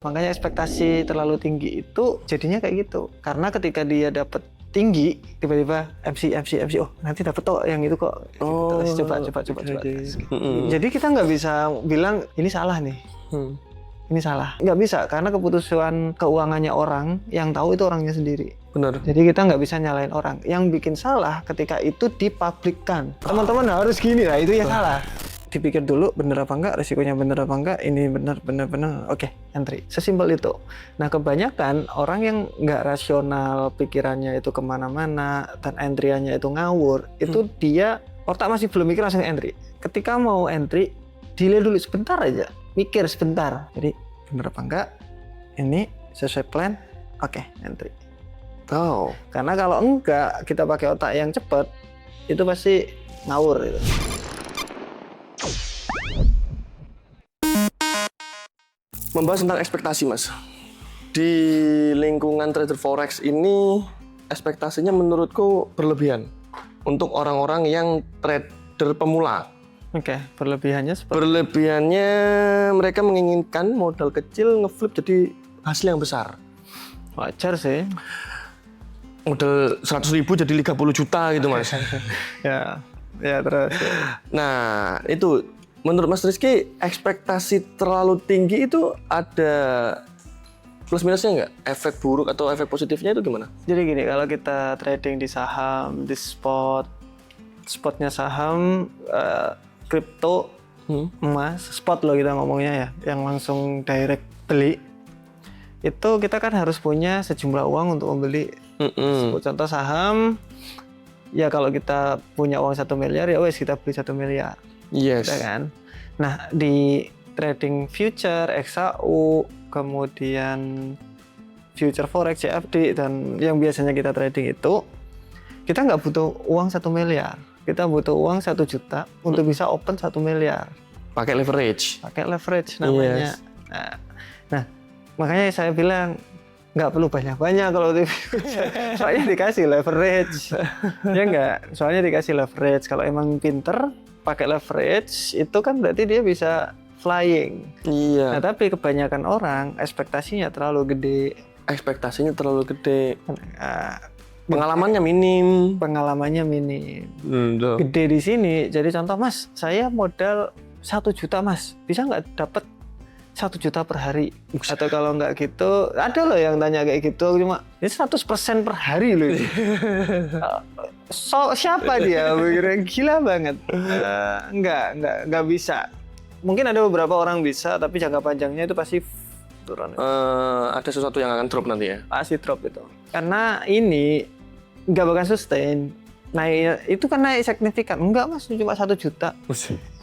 Makanya ekspektasi terlalu tinggi itu jadinya kayak gitu. Karena ketika dia dapat tinggi, tiba-tiba MC, oh nanti dapat kok yang itu kok. Oh, Terus coba. okay. Jadi kita nggak bisa bilang ini salah nih. Ini salah. Nggak bisa, karena keputusan keuangannya orang, yang tahu itu orangnya sendiri. Benar. Jadi kita nggak bisa nyalain orang. Yang bikin salah ketika itu dipublikkan. Teman-teman harus gini lah, itu yang salah. Dipikir dulu bener apa enggak, resikonya bener apa enggak, ini bener, oke, entry. Sesimpel itu. Nah kebanyakan orang yang nggak rasional, pikirannya itu kemana-mana, dan entry-nya itu ngawur, itu dia otak masih belum mikir langsung entry. Ketika mau entry, delay dulu sebentar aja, mikir sebentar. Jadi bener apa enggak, ini sesuai plan, oke, entry. Oh. Karena kalau enggak, kita pakai otak yang cepat, itu pasti ngawur gitu. Membahas tentang ekspektasi, Mas. Di lingkungan trader forex ini, ekspektasinya menurutku berlebihan untuk orang-orang yang trader pemula. Oke, berlebihannya seperti Berlebihannya mereka menginginkan modal kecil ngeflip jadi hasil yang besar. wajar sih. Modal 100.000 jadi 30 juta gitu, Mas. ya terus. Nah, itu menurut Mas Rizky, ekspektasi terlalu tinggi itu ada plus minusnya nggak? Efek buruk atau efek positifnya itu gimana? Jadi gini, kalau kita trading di saham, di spotnya saham, kripto, emas, spot loh kita ngomongnya ya, yang langsung direct beli, itu kita kan harus punya sejumlah uang untuk membeli. Contoh saham, ya kalau kita punya uang 1 miliar, ya wes kita beli 1 miliar. Yes. Ya kan? Nah, di trading future, XAU, kemudian future forex, CFD, dan yang biasanya kita trading itu, kita nggak butuh uang 1 miliar. Kita butuh uang 1 juta untuk bisa open 1 miliar. Pakai leverage. Pakai leverage namanya. Yes. Nah, makanya saya bilang, nggak perlu banyak-banyak kalau di future. Soalnya dikasih leverage. Ya nggak? Soalnya dikasih leverage. Kalau emang pinter, pakai leverage itu kan berarti dia bisa flying. Iya. Nah, tapi kebanyakan orang ekspektasinya terlalu gede. Ekspektasinya terlalu gede. Nah, Pengalamannya minim. pengalamannya minim. Tuh. Gede di sini. Jadi contoh, Mas, saya modal 1 juta, Mas. Bisa nggak dapat 1 juta per hari? Atau kalau nggak gitu, ada loh yang tanya kayak gitu, cuma ini 100% per hari loh. Siapa dia? Gila banget. Nggak bisa. Mungkin ada beberapa orang bisa, tapi jangka panjangnya itu pasti turun. Ada sesuatu yang akan drop nanti ya? Pasti drop itu. Karena ini nggak bakal sustain. Naik itu kan naik signifikan. Enggak, Mas, cuma 1 juta.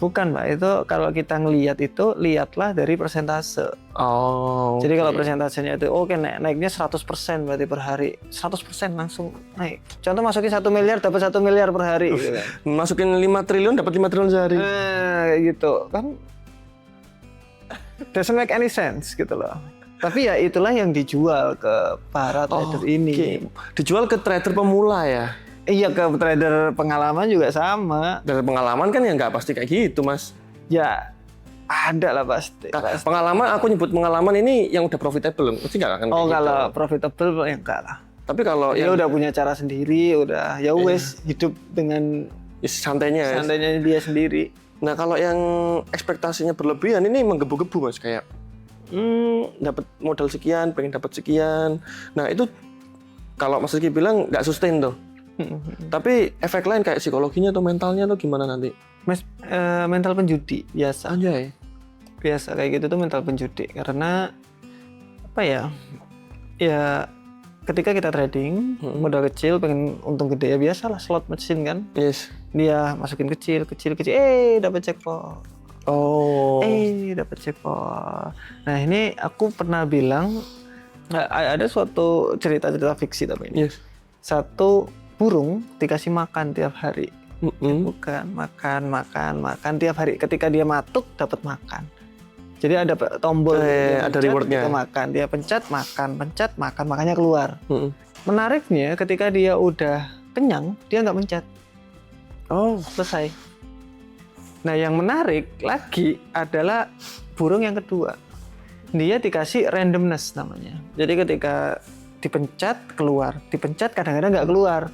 Bukan, Pak. Itu kalau kita ngelihat itu, lihatlah dari persentase. Oh. Jadi kalau persentasenya itu oke, naiknya 100% berarti per hari. 100% langsung naik. Contoh masukin 1 miliar dapat 1 miliar per hari gitu kan. Masukin 5 triliun dapat 5 triliun sehari. Kayak gitu. Kan doesn't make any sense gitu loh. Tapi ya itulah yang dijual ke para trader ini. Dijual ke trader pemula ya? Iya, ke trader pengalaman juga sama. Dari pengalaman kan ya nggak pasti kayak gitu, Mas. Ya ada lah pasti. Pengalaman, aku nyebut pengalaman ini yang udah profitable, mesti nggak akan kayak gitu. Kalau profitable ya enggak lah. Tapi kalau Dia yang udah punya cara sendiri, udah ya wes hidup dengan santainya dia sendiri. Nah, kalau yang ekspektasinya berlebihan ini menggebu-gebu, Mas, kayak dapat modal sekian, pengen dapat sekian. Nah, itu kalau Mas Rizky bilang nggak sustain tuh. Tapi efek lain kayak psikologinya atau mentalnya tuh gimana nanti? Mas, mental penjudi biasa. Anjay. Biasa kayak gitu tuh mental penjudi. Karena apa ya? Ya ketika kita trading, modal kecil pengen untung gede, ya biasalah slot machine kan. Yes. Dia masukin kecil, dapat jackpot. Oh. Dapat jackpot. Nah, ini aku pernah bilang ada suatu cerita fiksi tapi ini. Yes. Satu burung dikasih makan tiap hari. Bukan, makan tiap hari. Ketika dia matuk dapat makan. Jadi ada tombol ada rewardnya. Makan, dia pencet makan, makannya keluar. Menariknya ketika dia udah kenyang, dia nggak mencet. Oh, Selesai. Nah, yang menarik lagi adalah burung yang kedua. dia dikasih randomness namanya. Jadi ketika dipencet keluar, dipencet kadang-kadang nggak keluar,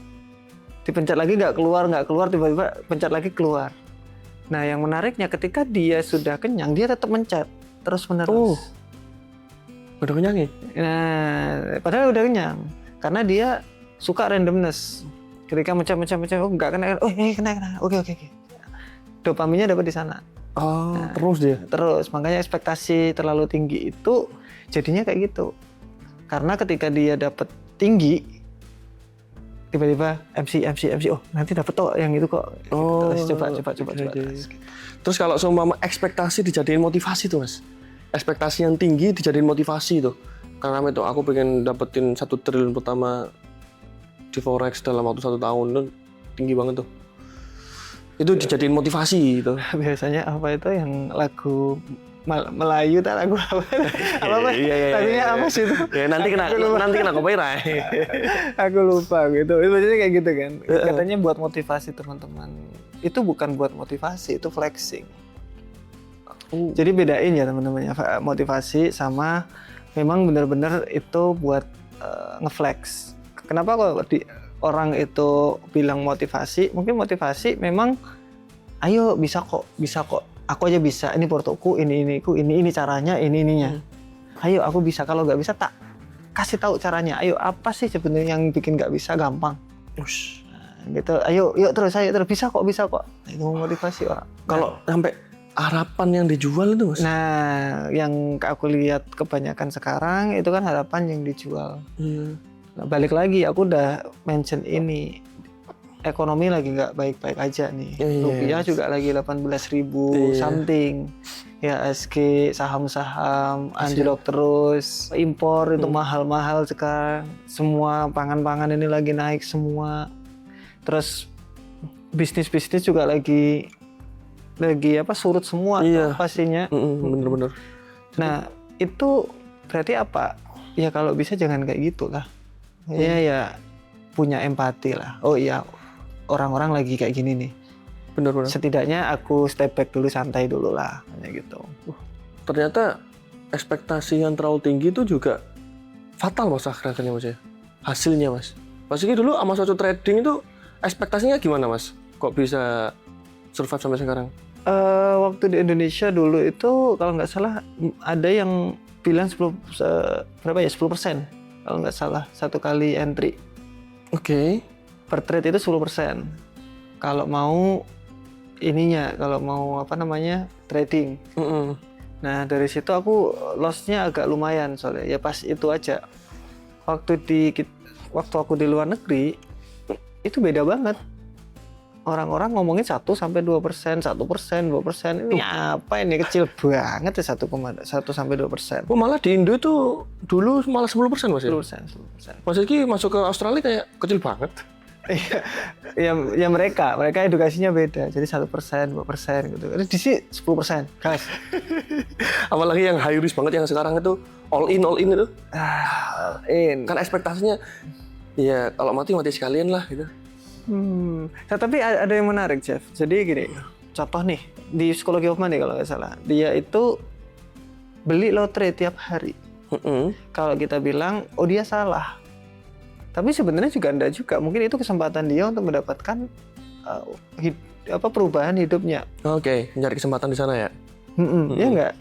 dipencet lagi nggak keluar, tiba-tiba pencet lagi keluar. Nah yang menariknya ketika dia sudah kenyang, dia tetap mencet terus menerus. Udah kenyang ya? Nah padahal udah kenyang, karena dia suka randomness. Ketika mencet, oh nggak kena, kena, oke. Dopaminnya dapat di sana. Terus dia? Terus, makanya ekspektasi terlalu tinggi itu jadinya kayak gitu. Karena ketika dia dapat tinggi, tiba-tiba MC, oh nanti dapat toh yang itu kok. Terus coba. Terus kalau seumpama ekspektasi dijadiin motivasi tuh Mas, ekspektasi yang tinggi dijadiin motivasi tuh. Karena itu aku pengen dapetin 1 triliun pertama di forex dalam waktu 1 tahun, tuh tinggi banget tuh. Itu dijadiin motivasi gitu. Biasanya apa itu yang lagu Melayu tak lagu apa? Iya. Lagunya apa sih itu? Ya, nanti kena copyright. Aku lupa gitu. Itu maksudnya kayak gitu kan. Katanya buat motivasi teman-teman. Itu bukan buat motivasi, itu flexing. Jadi bedain ya teman-teman ya, motivasi sama memang benar-benar itu buat ngeflex. Kenapa kalau orang itu bilang motivasi? Mungkin motivasi memang ayo bisa kok. Aku aja bisa, ini portoku, ini caranya, ininya. Ayo aku bisa, kalau nggak bisa tak kasih tahu caranya. Ayo apa sih sebenarnya yang bikin nggak bisa, gampang. Nah, gitu. Ayo terus bisa kok. Itu motivasi orang. Kalau sampai harapan yang dijual itu Mas. Nah, yang aku lihat kebanyakan sekarang itu kan harapan yang dijual. Nah, balik lagi aku udah mention ini. Ekonomi lagi nggak baik-baik aja nih. Rupiah juga lagi 18.000 something. Ya SG, saham-saham anjlok terus. Impor itu mahal-mahal sekarang. Semua pangan-pangan ini lagi naik semua. Terus bisnis-bisnis juga lagi surut semua pastinya. Bener-bener. Nah itu berarti apa? Ya kalau bisa jangan kayak gitulah. Ya punya empati lah. Oh iya, orang-orang lagi kayak gini nih. Bener. Setidaknya aku step back dulu, santai dulu lah, kayak gitu. Ternyata ekspektasi yang terlalu tinggi itu juga fatal Mas akhirnya Mas ya. Hasilnya Mas. Mas Iki dulu sama suatu trading itu ekspektasinya gimana Mas? Kok bisa survive sampai sekarang? Waktu di Indonesia dulu itu kalau nggak salah ada yang bilang 10%. Kalau nggak salah, 1 kali entry. Oke. Per trade itu 10%. Kalau mau trading. Nah dari situ aku loss-nya agak lumayan soalnya. Ya pas itu aja. Waktu aku di luar negeri itu beda banget. Orang-orang ngomongin 1-2%, 1%, 2%. Ini apa ini? Kecil banget ya 1-2%. Malah di Indo itu dulu malah 10% Mas ya? 10%. Mas Iki masuk ke Australia kayak kecil banget. ya mereka edukasinya beda, jadi 1%, 2% gitu. Di sini 10%, guys. Apalagi yang high risk banget yang sekarang itu all in itu. All in. Kan ekspektasinya, ya kalau mati sekalian lah gitu. Nah, tapi ada yang menarik, Jeff. Jadi gini, contoh nih di Psikologi of Money kalau nggak salah, dia itu beli lotre tiap hari. Kalau kita bilang, oh dia salah. Tapi sebenarnya juga enggak juga. Mungkin itu kesempatan dia untuk mendapatkan perubahan hidupnya. Oke, mencari kesempatan di sana ya. Ya enggak.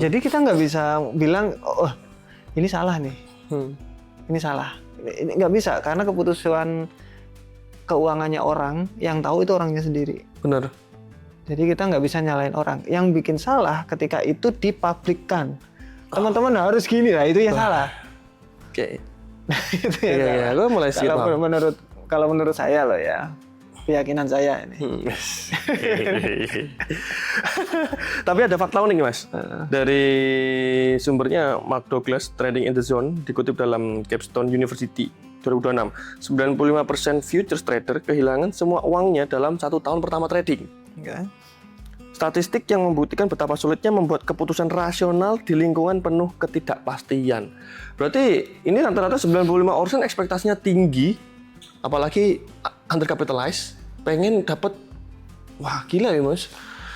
Jadi kita nggak bisa bilang, oh ini salah nih. Ini salah. Ini nggak bisa karena keputusan keuangannya orang yang tahu itu orangnya sendiri. Benar. Jadi kita nggak bisa nyalain orang. Yang bikin salah ketika itu dipublikkan. Teman-teman harus gini lah, itu yang salah. Oke. Itu ya, gue mulai siap. Kalau menurut saya loh ya, keyakinan saya ini. Tapi ada fakta unik Mas. Dari sumbernya Mark Douglas, Trading in the Zone, dikutip dalam Capstone University 2026. 95% futures trader kehilangan semua uangnya dalam 1 tahun pertama trading. Statistik yang membuktikan betapa sulitnya membuat keputusan rasional di lingkungan penuh ketidakpastian. Berarti ini rata-rata 95% ekspektasinya tinggi, apalagi undercapitalized, pengen dapat, wah gila ya Mas.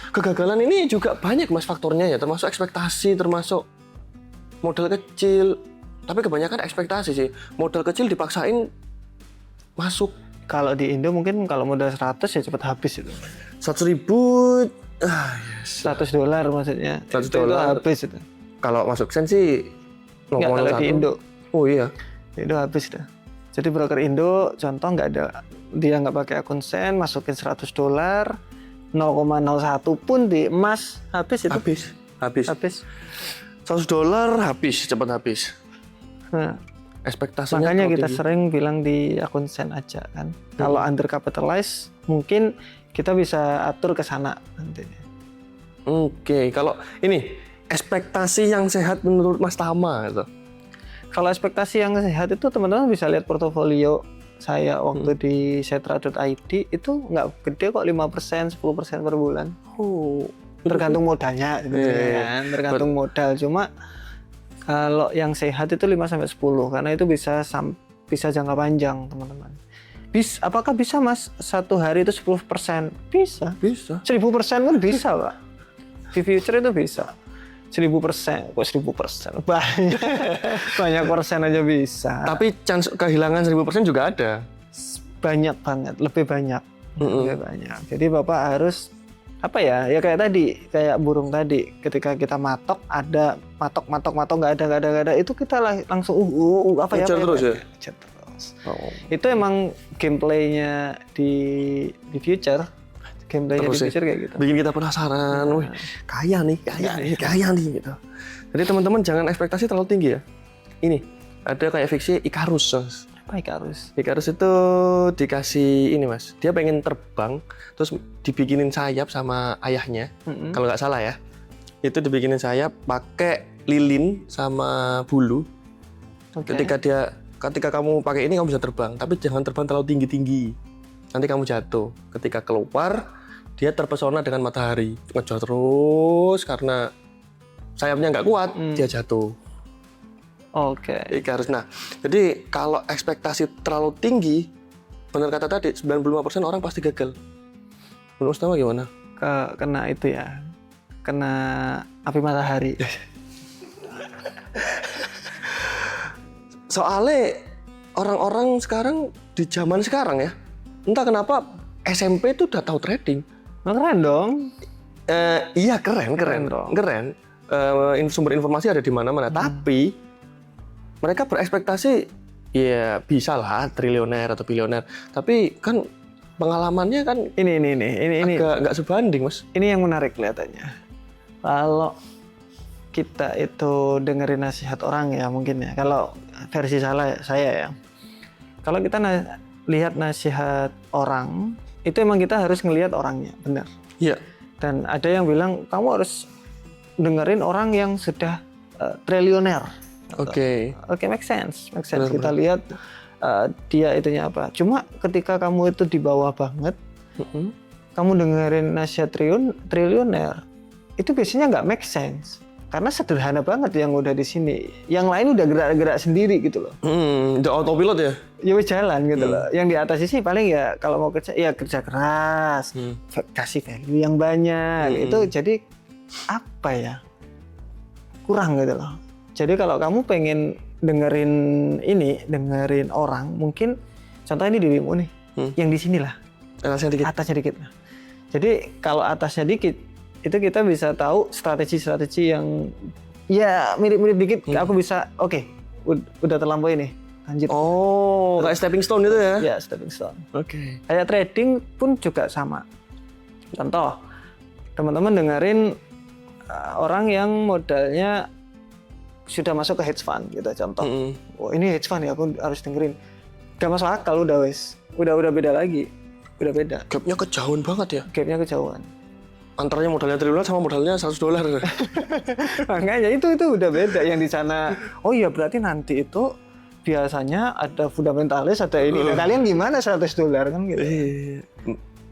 Kegagalan ini juga banyak Mas faktornya ya, termasuk ekspektasi, termasuk modal kecil, tapi kebanyakan ekspektasi sih. Modal kecil dipaksain masuk. Kalau di Indo mungkin kalau modal 100 ya cepat habis itu. 100.000, $100 maksudnya. Itu habis itu. Kalau masuk sen sih Nggak, kalau di Indo. Oh iya. Itu habis dah. Jadi broker Indo contoh nggak ada, dia nggak pakai akun sen, masukin $100, 0,01 pun di emas habis itu. Habis. $100 habis, cepat habis. Nah, Ekspektasinya makanya terlalu kita tinggi. sering bilang di akun sen aja kan. Kalau undercapitalized mungkin kita bisa atur ke sana nantinya. Oke, kalau ini ekspektasi yang sehat menurut Mas Tama gitu. Kalau ekspektasi yang sehat itu teman-teman bisa lihat portofolio saya waktu di setra.id itu nggak gede kok, 5%, 10% per bulan. Oh, Tergantung modalnya gitu kan, tergantung modal. Cuma kalau yang sehat itu 5-10 karena itu bisa jangka panjang, teman-teman. Apakah bisa Mas satu hari itu 10%? Bisa. 1000% kan bisa, Pak. Di future itu bisa. 1000%, kok 1000%? Banyak persen aja bisa. tapi chance kehilangan 1000% juga ada. Banyak banget, lebih banyak. Lebih banyak. Jadi Bapak harus apa ya kayak tadi, kayak burung tadi, ketika kita matok ada matok nggak ada, itu kita langsung apa ya? Ngejar terus ya? Ngejar terus. Oh. Itu emang gameplaynya di future. Gameplaynya Terus di ya, future kayak gitu. bikin kita penasaran, wih, kaya nih gitu. Jadi teman-teman jangan ekspektasi terlalu tinggi ya. Ini ada kayak fiksi Icarus. Apa Icarus? Icarus itu dikasih ini Mas, dia pengen terbang, terus dibikinin sayap sama ayahnya, kalau nggak salah ya. Itu dibikinin sayap pakai lilin sama bulu. Oke. Ketika kamu pakai ini kamu bisa terbang, tapi jangan terbang terlalu tinggi. Nanti kamu jatuh. Ketika keluar, dia terpesona dengan matahari, ngejar terus karena sayapnya nggak kuat, dia jatuh. Oke. Icarus. Nah, jadi kalau ekspektasi terlalu tinggi, benar kata tadi, 95% orang pasti gagal. Menurut Ustaz gimana? Kena itu ya, kena api matahari. Soalnya orang-orang sekarang di zaman sekarang ya, entah kenapa SMP itu udah tahu trading. Keren dong. Iya keren dong. Sumber informasi ada di mana-mana. Tapi mereka berekspektasi ya bisa lah triliuner atau bilioner. Tapi kan pengalamannya kan Ini. agak nggak sebanding Mas. Ini yang menarik kelihatannya. Kalau kita itu dengerin nasihat orang ya mungkin ya. Kalau versi saya ya. Kalau kita lihat nasihat orang, itu emang kita harus ngelihat orangnya, benar. Iya. Dan ada yang bilang kamu harus dengerin orang yang sudah triliuner. Oke. Oke, make sense. Benar, Kita lihat dia itunya apa. Cuma ketika kamu itu di bawah banget, kamu dengerin nasihat triliuner, itu biasanya nggak make sense. Karena sederhana banget yang udah di sini. Yang lain udah gerak-gerak sendiri gitu loh. Udah autopilot ya? Ya wis jalan gitu loh. Yang di atas sih paling ya kalau mau kerja ya kerja keras, kasih value yang banyak. Itu jadi apa ya? Kurang gitu loh. Jadi kalau kamu pengen dengerin orang, mungkin contoh ini dirimu nih, yang di sini lah. Atasnya dikit. Nah. Jadi kalau atasnya dikit, itu kita bisa tahu strategi-strategi yang ya mirip-mirip dikit. Aku bisa, oke, udah terlampaui nih. Lanjut. Oh, kayak stepping stone itu ya? Ya, stepping stone. Oke. Kayak trading pun juga sama. Contoh, teman-teman dengerin orang yang modalnya sudah masuk ke hedge fund gitu contoh. Oh, ini hedge fund ya, aku harus dengerin. Gak masuk akal udah wes. Udah beda lagi. Udah beda. Gapnya kejauhan banget ya? Gapnya kejauhan. Antaranya modalnya triliunan sama modalnya $100. Makanya itu udah beda. Yang di sana, oh iya berarti nanti itu biasanya ada fundamentalis, ada ini. Nah, kalian gimana $100 kan gitu?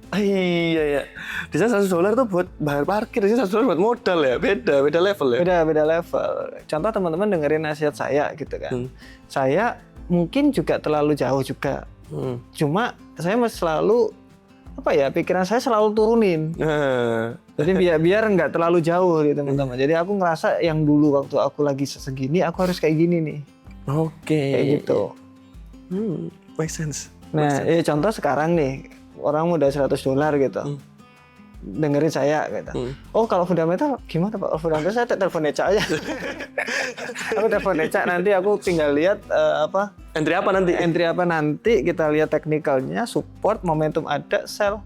Iya. Di sana $100 tuh buat bayar parkir, di sini $100 buat modal ya. Beda level ya. Beda level. Contoh teman-teman dengerin nasihat saya gitu kan. Saya mungkin juga terlalu jauh juga. Cuma saya selalu apa ya, pikiran saya selalu turunin. Nah, Jadi biar nggak terlalu jauh gitu teman-teman. Jadi aku ngerasa yang dulu waktu aku lagi segini, aku harus kayak gini nih. oke. Kayak gitu. Make sense. Nah, contoh sekarang nih, orang udah $100 gitu. Dengerin saya gitu. Oh, kalau fundamental gimana Pak? Oh, fundamental saya telepon Eca aja. Aku telepon Eca, nanti aku tinggal lihat Entry apa nanti? entry apa nanti, kita lihat teknikalnya, support, momentum ada, sell.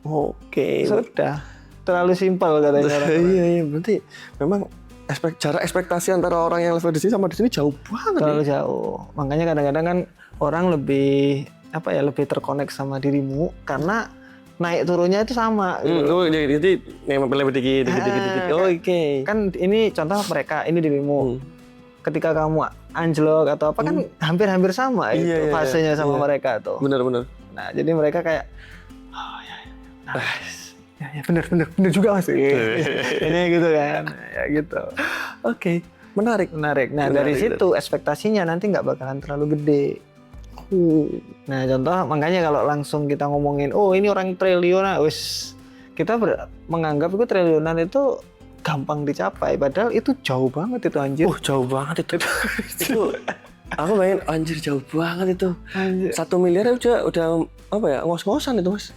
Oke. Sudah. Terlalu simpel katanya orang. Iya, berarti memang jarak ekspektasi antara orang yang level di sini sama di sini jauh banget. Terlalu jauh. Makanya kadang-kadang kan orang lebih lebih terkonek sama dirimu karena naik turunnya itu sama. Oh, jadi memang lebih dikit. Oke. Kan ini contoh mereka, ini dirimu. Ketika kamu anjlok atau apa kan hampir-hampir sama itu fasenya sama mereka tuh. Benar. Nah, jadi mereka kayak ya benar juga Mas. Ini gitu kan. Ya gitu. Oke. Menarik. Nah, dari situ ekspektasinya nanti nggak bakalan terlalu gede. Nah, contoh makanya kalau langsung kita ngomongin, oh ini orang triliunan, kita menganggap itu triliunan itu gampang dicapai, padahal itu jauh banget itu anjir. Jauh banget itu. Itu aku bayangin anjir jauh banget itu. Anjir. 1 miliar udah apa ya, ngos-ngosan itu Mas.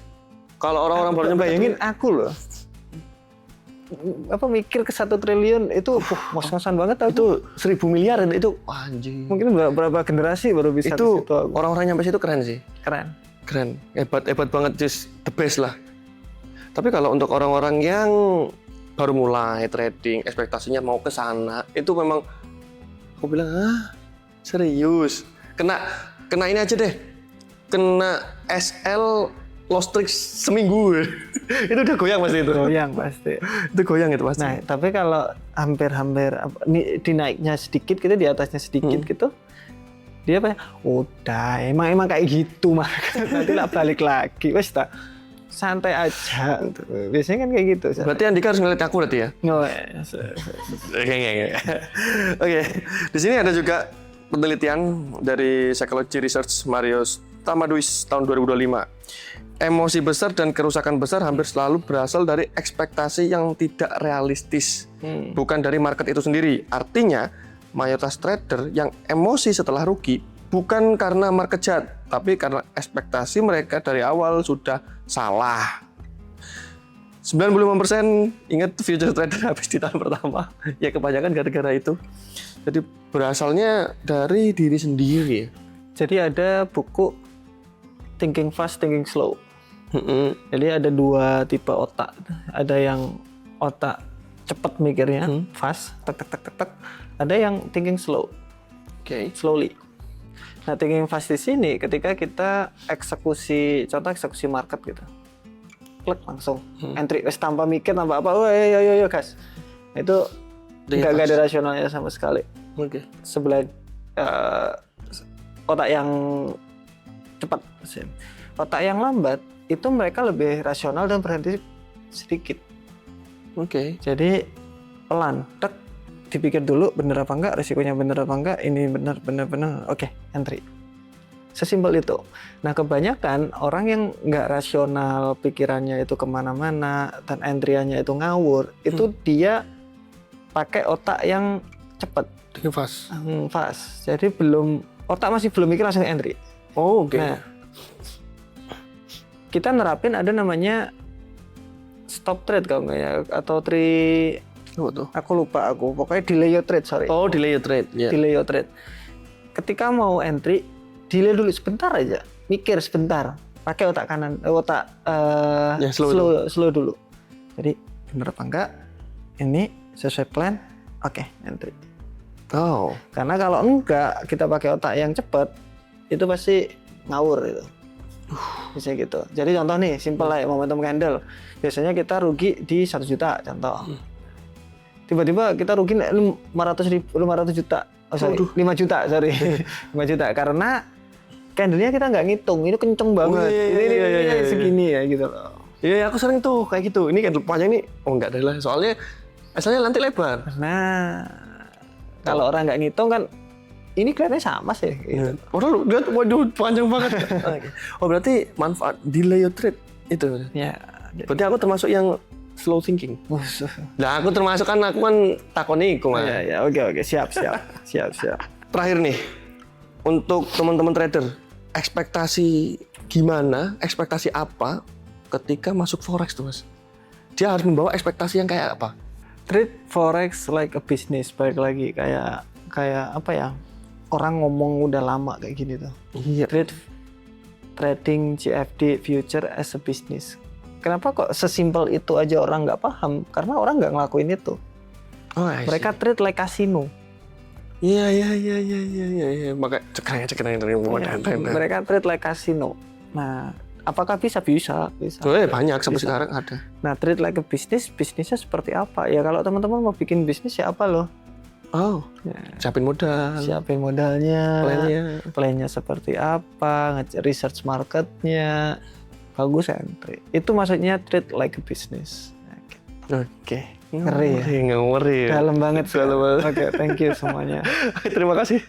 Kalau orang-orang baru bayangin aku loh. Mikir ke 1 triliun itu ngos-ngosan banget aku. Itu 1.000 miliar itu anjir. Mungkin berapa generasi baru bisa itu ke situ aku. orang-orang nyampe situ keren sih. Keren. Hebat banget, just the best lah. Tapi kalau untuk orang-orang yang baru mulai trading, ekspektasinya mau ke sana, itu memang aku bilang, serius. Kena ini aja deh. Kena SL lost tricks seminggu. Itu udah goyang pasti itu. Goyang pasti. Itu goyang itu pasti. Nah, tapi kalau hampir dinaiknya sedikit gitu, di atasnya sedikit gitu, dia udah emang kayak gitu mah. Nanti lah balik lagi. Wes tak santai aja. Biasanya kan kayak gitu. Berarti Andika harus ngeliat aku berarti ya? Oke. Di sini ada juga penelitian dari Psychology Research Marius Tamaduis tahun 2025. Emosi besar dan kerusakan besar hampir selalu berasal dari ekspektasi yang tidak realistis, bukan dari market itu sendiri. Artinya, mayoritas trader yang emosi setelah rugi bukan karena market jahat, tapi karena ekspektasi mereka dari awal sudah salah. 95% ingat future trader habis di tahun pertama. Ya kebanyakan gara-gara itu. Jadi berasalnya dari diri sendiri. Jadi ada buku Thinking Fast, Thinking Slow. Jadi ada 2 tipe otak. Ada yang otak cepat mikirnya, fast, tek. Ada yang thinking slow, slowly. Nah, thinking fast di sini ketika kita eksekusi market gitu, klik langsung, entry, tanpa mikir, tanpa apa, yo gas. Itu nggak ada rasionalnya sama sekali. Sebelah otak yang cepat, otak yang lambat itu mereka lebih rasional dan berhenti sedikit. Jadi pelan, dipikir dulu bener apa enggak, risikonya bener apa enggak, ini bener, oke, entry. Sesimpel itu. Nah, kebanyakan orang yang nggak rasional, pikirannya itu kemana-mana, dan entry-nya itu ngawur, itu dia pakai otak yang cepat. Fast. Jadi otak masih belum mikir langsung entry. Nah, kita nerapin ada namanya stop trade kalau nggak ya, atau aku lupa pokoknya delay your trade, delay your trade. Delay your trade. Ketika mau entry, delay dulu sebentar aja, mikir sebentar, pakai otak kanan, slow dulu. Jadi bener apa enggak, ini sesuai plan, oke, entry. Karena kalau enggak, kita pakai otak yang cepat, itu pasti ngawur itu. Bisa gitu. Jadi contoh nih, simple lah ya, momentum candle. Biasanya kita rugi di 1 juta, contoh. Tiba-tiba kita rugi 500 juta. 5 juta, 5 juta. Karena candle-nya kita nggak ngitung, ini kenceng banget. Ini segini ya gitu loh. Iya, aku sering tuh kayak gitu. Ini candle panjang nih, nggak ada lah. Soalnya asalnya nanti lebar. Nah, kalau orang nggak ngitung kan, ini kelihatannya sama sih. Gitu. Padahal lihat, waduh panjang banget. Oke. Oh berarti manfaat delay your trade itu. Ya. Berarti aku termasuk yang slow thinking. Nah aku termasuk kan aku kan takoni iku Mas. Ya, oke, siap. Terakhir nih untuk teman-teman trader, ekspektasi apa ketika masuk forex tuh Mas? Dia harus membawa ekspektasi yang kayak apa? Treat forex like a business, balik lagi kayak apa ya? Orang ngomong udah lama kayak gini tuh. Iya. Trading CFD future as a business. Kenapa kok sesimpel itu aja orang nggak paham? Karena orang nggak ngelakuin itu. Oh, Mereka treat like casino. Iya. Maka cekranya. Mereka treat like casino. Nah, apakah bisa? Bisa. Banyak sampai sekarang ada. Nah, treat like a business, bisnisnya seperti apa? Ya kalau teman-teman mau bikin bisnis ya apa loh? Oh, siapin modal. Siapin modalnya, Plannya seperti apa, research marketnya, bagus entry. Itu maksudnya treat like a business. Oke. Ngeri ya? Ngeri. Dalam banget. Dalam banget. Oke, thank you semuanya. Terima kasih.